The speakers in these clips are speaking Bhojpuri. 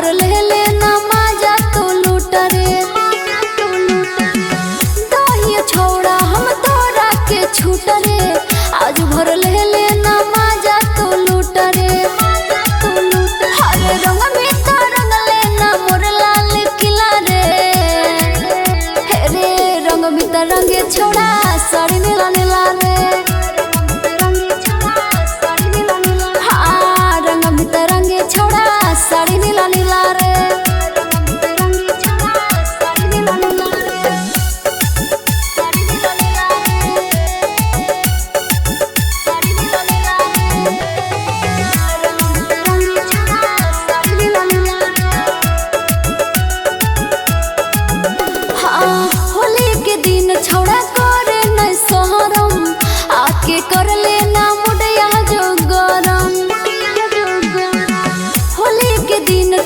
भर ले लेना माजा तो लूट रे। दहिया छोड़ा हम तोरा के छूट रे, आज भर ले लेना माजा तो लूट रे। हर रंग में तो रंग लेना मोर लाल किला रे। हे रे रंग में तो रंगे छोड़ा साड़ी नीला नीला रे। साड़ी नीला नीला रे। हाँ होली के दिन छोड़ा करे नहीं सोहरम, आके कर लेना मुड़िया जो गरम।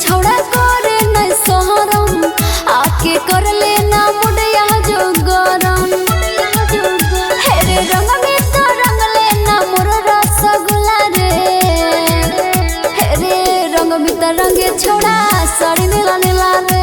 छोड़ा करे नहीं सोहरम, आके कर लेना मुड़िया जो गरम। हे रे रंग में तो रंग लेना मोर रसगुल्ला रे। हे रे रंग में तो रंगे छोड़ा साड़ी नीला नीला रे।